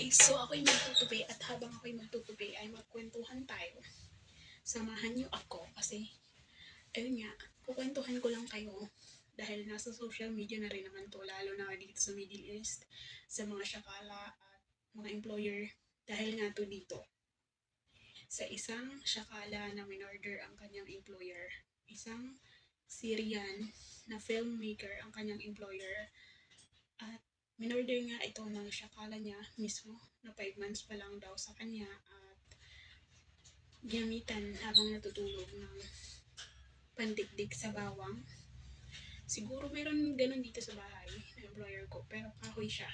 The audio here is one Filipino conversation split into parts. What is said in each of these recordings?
guys, so ako'y magtutupi at habang ako'y magtutupi ay magkwentuhan tayo. Samahan niyo ako kasi, ayun nga, kukwentuhan ko lang kayo dahil nasa social media na rin naman to, lalo na dito sa Middle East, sa mga syakala at mga employer, dahil nga to dito. Sa isang syakala na minorder ang kanyang employer, isang Syrian na filmmaker ang kanyang employer, at minorder nga ito ng syakala niya mismo na 5 months pa lang daw sa kanya at ginamitan habang natutulog ng pandikdik sa bawang. Siguro meron ganun dito sa bahay ng employer ko, pero kahoy siya.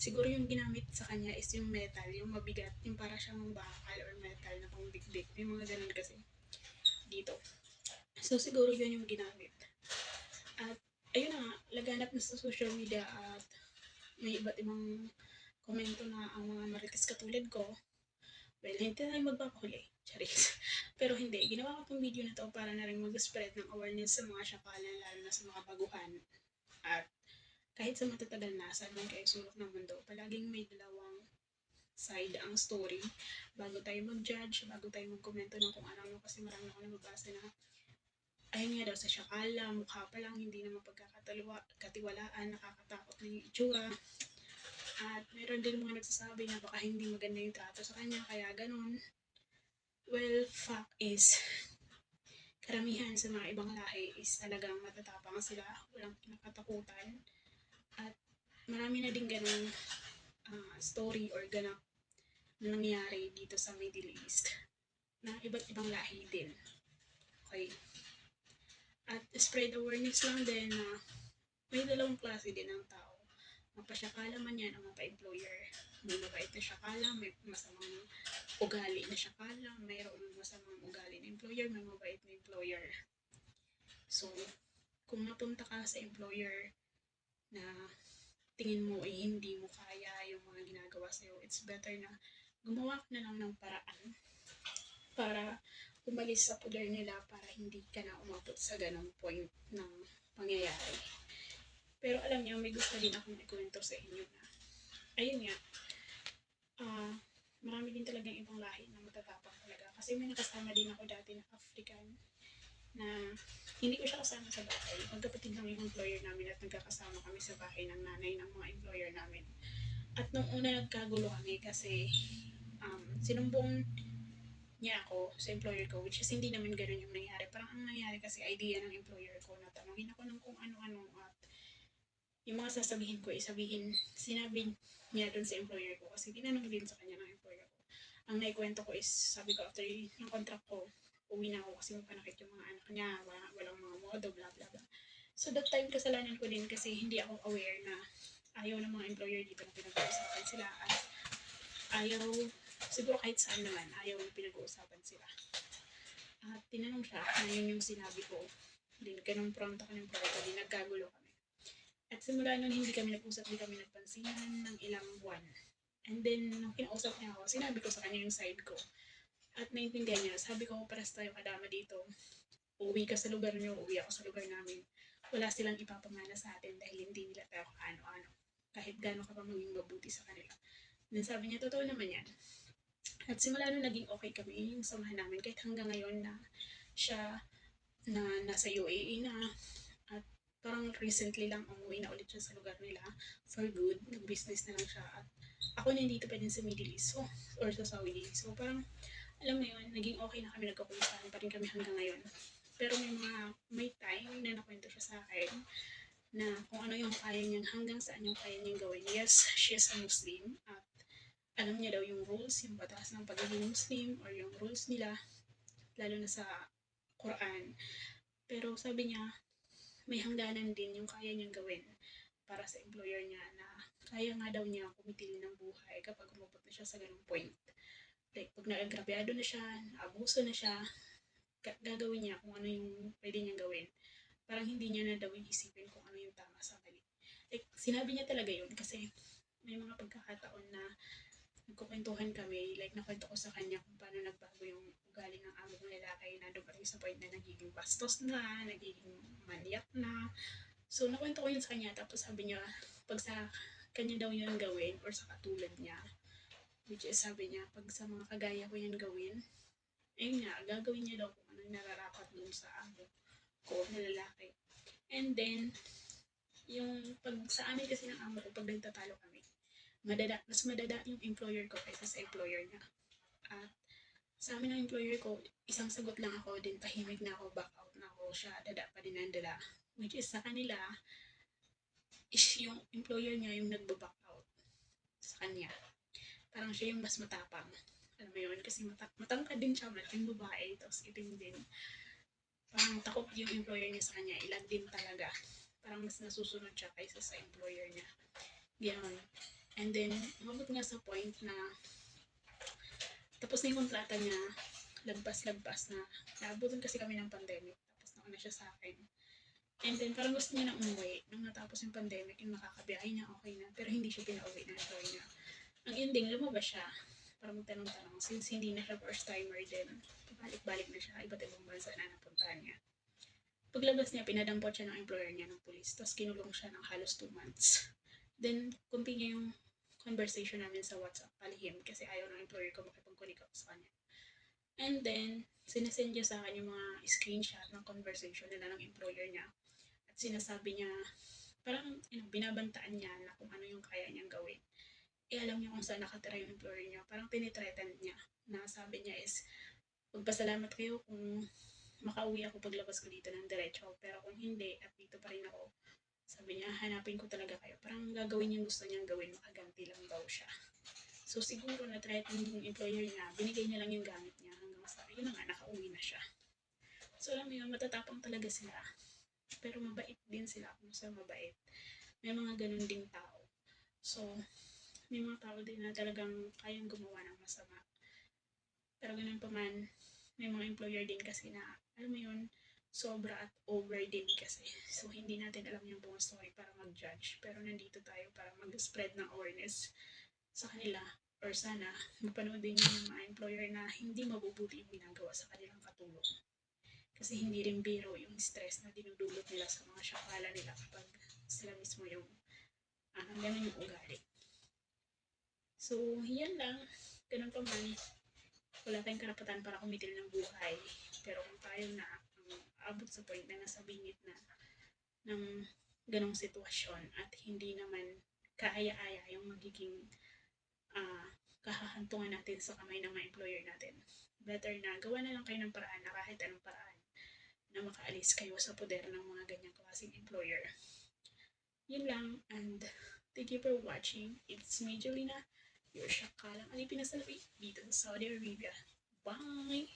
Siguro yung ginamit sa kanya is yung metal, yung mabigat, yung para siyang bakal or metal na pang dikdik. May mga ganun kasi dito. So siguro yun yung ginamit. At ayun na nga, laganap na sa social media at may iba't ibang komento na ang mga marites katulad ko, well, hindi tayo magpapahuli. Charis. Pero hindi, ginawa ko itong video na to para na rin mag-spread ng awareness sa mga syakala, lalo na sa mga baguhan. At kahit sa matatagal na, saan man kayo sulok ng mundo, palaging may dalawang side ang story. Bago tayo mag-judge, bago tayo mag-komento ng kung ano, kasi marami ako nababasa na ayun nga daw sa syakala, mukha pa lang, hindi naman pagkakatiwalaan, nakakatakot na yung itsura. At meron din mga nagsasabi na baka hindi maganda yung trato sa kanya, kaya ganun. Well, fact is, karamihan sa mga ibang lahi is talagang matatapang sila, walang kinakatakutan. At marami na din ganun story or ganap na nangyari dito sa Middle East na iba't ibang lahi din. Okay. At spread awareness lang din na may dalawang klase din ng tao. Mapasyakala man yan ang mapa-employer. May mabait na syakala, may masamang ugali na syakala, mayroong masamang ugali na employer, may mabait na employer. So, kung napunta ka sa employer na tingin mo ay hindi mo kaya yung mga ginagawa sa'yo, it's better na gumawa ka na lang ng paraan para umalis sa poder nila para hindi ka na umabot sa ganong point ng pangyayari. Pero alam niyo, may gusto din akong ikwento sa inyo na, ayun nga, marami din talagang ibang lahi na matatapang talaga. Kasi may nakasama din ako dati na African na hindi ko siya kasama sa bahay. Magkapatid lang yung employer namin at nagkakasama kami sa bahay ng nanay ng mga employer namin. At nung una nagkagulo kami kasi sinumbong niya ako sa employer ko, which is hindi naman ganun yung nangyari. Parang ang nangyari kasi idea ng employer ko na tanongin ako ng kung ano-ano at yung mga sasabihin ko, sinabi niya dun sa employer ko kasi tinanong din sa kanya ng employer ko. Ang naikwento ko is, sabi ko after yung contract ko, uwi na ako kasi mapanakit yung mga anak niya, walang mga modo, bla bla bla. So that time kasalanan ko din kasi hindi ako aware na ayaw ng mga employer dito na pinag-uusapan sila at ayaw, siguro kahit saan naman, ayaw na pinag-uusapan sila. At tinanong siya na yun yung sinabi ko. Din kinonfront ako ng employer ko, din nagkagulo kami. At simula nun, hindi kami nag-usap, hindi kami nagpansinan ng ilang buwan. And then, nung kinausap niya ako, sinabi ko sa kanya yung side ko. At naintindihan niya, sabi ko, paras tayo kadama dito. Uwi ka sa lugar niyo, uwi ako sa lugar namin. Wala silang ipapamana sa atin dahil hindi nila tayo kaano-ano. Kahit gano'n ka pa maging mabuti sa kanila. Then sabi niya, totoo naman yan. At simula nung naging okay kami, yung samahan namin, kahit hanggang ngayon na siya na nasa UAE na, at parang recently lang umuwi na ulit siya sa lugar nila for good, nag-business na lang siya at ako nandito pa din sa Middle East or sa Saudi. So parang alam mo yun, naging okay na kami, nagkakulistahan pa rin kami hanggang ngayon. Pero may time na nakwento siya sa akin na kung ano yung kaya niyang, hanggang saan yung kaya niyang gawin. Yes, she is a Muslim at alam niya daw yung rules, yung batas ng pagiging Muslim or yung rules nila, lalo na sa Quran. Pero sabi niya, may hangganan din yung kaya niyang gawin para sa employer niya na kaya nga daw niya kumitil ng buhay kapag umabot na siya sa ganung point. Like, pag naagrabyado na siya, naabuso na siya, gagawin niya kung ano yung pwede niyang gawin. Parang hindi niya na daw iisipin kung ano yung tama sa mali. Like, sinabi niya talaga yun kasi may mga pagkakataon na nagkukwentuhan kami, like nakwento ko sa kanya kung paano nagbago yung ugali ng amo kong lalaki na dumating sa point na nagiging bastos na, nagiging maniyak na. So nakwento ko yun sa kanya, tapos sabi niya, pag sa kanya daw yun gawin or sa katulad niya. Which is sabi niya, pag sa mga kagaya ko yan gawin, ayun nga, gagawin niya daw kung anong nararapat dun sa amo ko na lalaki. And then, yung pag sa amin kasi ng amo ko, pag nagtatalo kami, mas madada yung employer ko kaysa sa employer niya. At sa amin ng employer ko, isang sagot lang ako, din tahimik na ako, back out na ako, siya dada pa din ang dala. Which is sa kanila, is yung employer niya yung nagbaback out sa kanya. Parang siya yung mas matapang. Alam mo yun? Kasi matangkad din siya, malaking babae, tapos itim din. Parang takot yung employer niya sa kanya, ilag din talaga. Parang mas nasusunod siya kaysa sa employer niya. Ganon. And then, umabot nga sa point na tapos na yung kontrata niya, lagpas-lagpas na. Naabutan kasi kami ng pandemic. Tapos nauna siya sa akin. And then, parang gusto niya na umuwi. Nung natapos yung pandemic, yung nakakabiyahe niya, okay na. Pero hindi siya pinauwi ng employer niya. Ang ending, lumabas siya. Para magtanong-tanong. Since hindi na siya first timer din, balik-balik na siya. Iba't ibang bansa na napuntahan niya. Paglabas niya, pinadampot siya ng employer niya ng police. Tapos kinulong siya ng halos 2 months. Then, continue yung conversation namin sa WhatsApp, palihim, kasi ayaw ng employer ko makipag-connect ako sa kanya. And then, sinasend niya sa akin yung mga screenshot ng conversation nila ng employer niya. At sinasabi niya, parang binabantaan niya na kung ano yung kaya niyang gawin. Alam niya kung saan nakatira yung employer niya. Parang tinitreaten niya. Na sabi niya is, magpasalamat kayo kung makauwi ako paglabas ko dito ng diretso. Pero kung hindi, at dito pa rin ako, sabi niya, hanapin ko talaga kayo. Parang gagawin yung gusto niyang gawin, makaganti lang daw siya. So siguro na-threaten yung employer niya, binigay niya lang yung gamit niya hanggang sa, yun na nga, nakauwi na siya. So alam mo yun, matatapang talaga sila. Pero mabait din sila kung sa mabait. May mga ganun ding tao. So, may mga tao din na talagang kayang gumawa ng masama. Pero ganun pa man, may mga employer din kasi na, alam mo yun, sobra at over din kasi. So, hindi natin alam yung buong story para mag-judge. Pero nandito tayo para mag-spread ng awareness sa kanila. Or sana, mapanood din yung mga employer na hindi mabubuti yung ginagawa sa kanilang katulong. Kasi hindi rin biro yung stress na dinudulot nila sa mga syakala nila kapag sila mismo yung ganun yung ugali. So, yan lang. Ganun pa man, wala tayong karapatan para kumitil ng buhay. Pero kung tayo na abot sa point na nasa bingit na ng ganong sitwasyon at hindi naman kaaya-aya yung magiging kahahantungan natin sa kamay ng mga employer natin. Better na gawa na lang kayo ng paraan na kahit anong paraan na makaalis kayo sa poder ng mga ganyang klaseng employer. Yun lang, and thank you for watching. It's me, Jolina, your Shakalang Alipinasalapi dito sa Saudi Arabia. Bye!